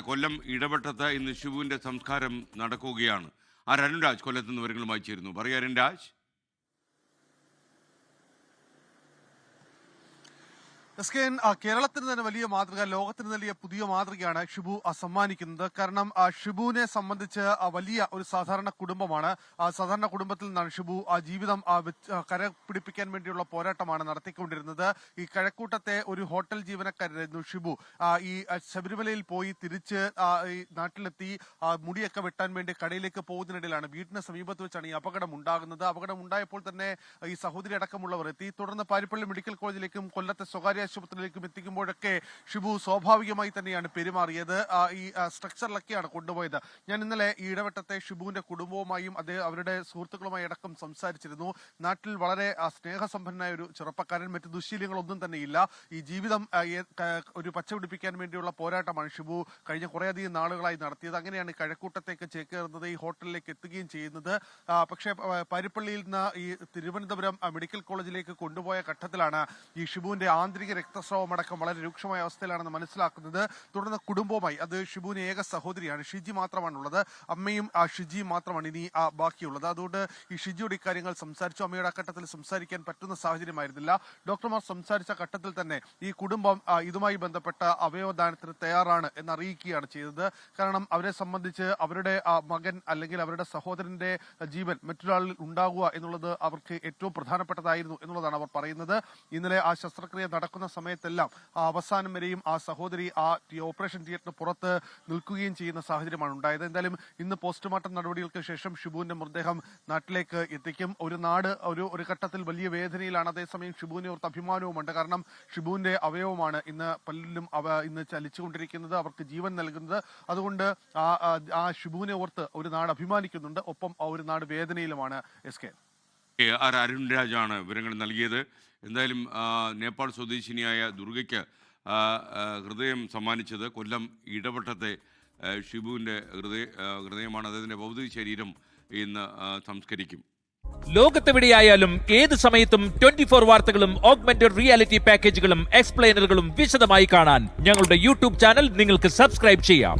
കൊല്ലം ഇടവട്ടത്ത് ഇന്ന് ഷിബുവിന്റെ സംസ്കാരം നടക്കുകയാണ്. അരുൺരാജ് കൊല്ലത്ത് നിന്ന് വിവരങ്ങളുമായി ചേരുന്നു. പറയൂ അരുൺരാജ്. കേരളത്തിന് തന്നെ വലിയ മാതൃക, ലോകത്തിന് വലിയ പുതിയ മാതൃകയാണ് ഷിബു സമ്മാനിക്കുന്നത്. കാരണം ഷിബുവിനെ സംബന്ധിച്ച് വലിയ ഒരു സാധാരണ കുടുംബമാണ്. സാധാരണ കുടുംബത്തിൽ നിന്നാണ് ഷിബു ജീവിതം കരപിടിപ്പിക്കാൻ വേണ്ടിയുള്ള പോരാട്ടമാണ് നടത്തിക്കൊണ്ടിരുന്നത്. ഈ കഴക്കൂട്ടത്തെ ഒരു ഹോട്ടൽ ജീവനക്കാരായിരുന്നു ഷിബു. ഈ ശബരിമലയിൽ പോയി തിരിച്ച് ഈ നാട്ടിലെത്തി മുടിയൊക്കെ വെട്ടാൻ വേണ്ടി കടയിലേക്ക് പോകുന്നതിനിടയിലാണ് വീടിന് സമീപത്ത് വെച്ചാണ് ഈ അപകടം ഉണ്ടാകുന്നത്. അപകടം ഉണ്ടായപ്പോൾ തന്നെ ഈ സഹോദരി അടക്കമുള്ളവർ എത്തി. തുടർന്ന് പാരിപ്പള്ളി മെഡിക്കൽ കോളേജിലേക്കും കൊല്ലത്തെ സ്വകാര്യ ആശുപത്രിയിലേക്കും എത്തിക്കുമ്പോഴൊക്കെ ഷിബു സ്വാഭാവികമായി തന്നെയാണ് പെരുമാറിയത്. ഈ സ്ട്രക്ചറിലൊക്കെയാണ് കൊണ്ടുപോയത്. ഞാൻ ഇന്നലെ ഈ ഇടവട്ടത്തെ ഷിബുവിന്റെ കുടുംബവുമായും അവരുടെ സുഹൃത്തുക്കളുമായി അടക്കം സംസാരിച്ചിരുന്നു. നാട്ടിൽ വളരെ സ്നേഹസമ്പന്നനായ ഒരു ചെറുപ്പക്കാരൻ, മറ്റു ദുശ്ശീലങ്ങളൊന്നും തന്നെയില്ല. ഈ ജീവിതം ഒരു പച്ചപിടിപ്പിക്കാൻ വേണ്ടിയുള്ള പോരാട്ടമാണ് ഷിബു കഴിഞ്ഞ കുറേയധികം നാളുകളായി നടത്തിയത്. അങ്ങനെയാണ് കഴക്കൂട്ടത്തേക്ക് ചേക്കേറുന്നത്, ഈ ഹോട്ടലിലേക്ക് എത്തുകയും ചെയ്യുന്നത്. പക്ഷേ പാരിപ്പള്ളിയിൽ നിന്ന് ഈ തിരുവനന്തപുരം മെഡിക്കൽ കോളേജിലേക്ക് കൊണ്ടുപോയ ഘട്ടത്തിലാണ് ഈ ഷിബുവിന്റെ ആന്തരിക രക്തസ്രാവം അടക്കം വളരെ രൂക്ഷമായ അവസ്ഥയിലാണെന്ന് മനസ്സിലാക്കുന്നത്. തുടർന്ന് കുടുംബവുമായി, അത് ഷിബുവിന് ഏക സഹോദരിയാണ്, ഷിജി മാത്രമാണുള്ളത്. അമ്മയും ഷിജിയും മാത്രമാണ് ഇനി ബാക്കിയുള്ളത്. അതുകൊണ്ട് ഈ ഷിജിയുടെ ഇക്കാര്യങ്ങൾ സംസാരിച്ചു. അമ്മയുടെ ഘട്ടത്തിൽ സംസാരിക്കാൻ പറ്റുന്ന സാഹചര്യമായിരുന്നില്ല. ഡോക്ടർമാർ സംസാരിച്ച ഘട്ടത്തിൽ തന്നെ ഈ കുടുംബം ഇതുമായി ബന്ധപ്പെട്ട അവയവദാനത്തിന് തയ്യാറാണ് എന്ന് അറിയിക്കുകയാണ് ചെയ്തത്. കാരണം അവരെ സംബന്ധിച്ച് അവരുടെ മകൻ അല്ലെങ്കിൽ അവരുടെ സഹോദരന്റെ ജീവൻ മറ്റൊരാളിൽ ഉണ്ടാകുക എന്നുള്ളത് അവർക്ക് ഏറ്റവും പ്രധാനപ്പെട്ടതായിരുന്നു എന്നുള്ളതാണ് അവർ പറയുന്നത്. ഇന്നലെ ആ ശസ്ത്രക്രിയ നടക്കുന്ന സമയത്തെല്ലാം അവസാനം വരെയും ആ സഹോദരി ഓപ്പറേഷൻ തിയേറ്ററിന് പുറത്ത് നിൽക്കുകയും ചെയ്യുന്ന സാഹചര്യമാണ് ഉണ്ടായത്. എന്തായാലും ഇന്ന് പോസ്റ്റ്മോർട്ടം നടപടികൾക്ക് ശേഷം ഷിബുവിന്റെ മൃതദേഹം നാട്ടിലേക്ക് എത്തിക്കും. ഒരു ഘട്ടത്തിൽ വലിയ വേദനയിലാണ്. അതേസമയം ഷിബുവിനെ ഓർത്ത് അഭിമാനവുമുണ്ട്. കാരണം ഷിബുവിന്റെ അവയവമാണ് ഇന്ന് പലരിലും ഇന്ന് ചലിച്ചുകൊണ്ടിരിക്കുന്നത്, അവർക്ക് ജീവൻ നൽകുന്നത്. അതുകൊണ്ട് ആ ഷിബുവിനെ ഓർത്ത് ഒരു നാട് അഭിമാനിക്കുന്നുണ്ട്, ഒപ്പം ഒരു നാട് വേദനയിലുമാണ്. അരുൺരാജാണ് വിവരങ്ങൾ നൽകിയത്. എന്തായാലും നേപ്പാൾ സ്വദേശിനിയായ ദുർഗയ്ക്ക് ഹൃദയം സമ്മാനിച്ചത് കൊല്ലം ഇടവട്ടത്തെ ഷിബുവിൻ്റെ ഹൃദയമാണ്. അദ്ദേഹത്തിൻ്റെ ഭൗതിക ശരീരം ഇന്ന് സംസ്കരിക്കും. ലോകത്തെവിടെയായാലും ഏത് സമയത്തും 24 വാർത്തകളും ഓഗ്മെന്റഡ് റിയാലിറ്റി പാക്കേജുകളും എക്സ്പ്ലെയിനറുകളും വിശദമായി കാണാൻ ഞങ്ങളുടെ യൂട്യൂബ് ചാനൽ നിങ്ങൾക്ക് സബ്സ്ക്രൈബ് ചെയ്യാം.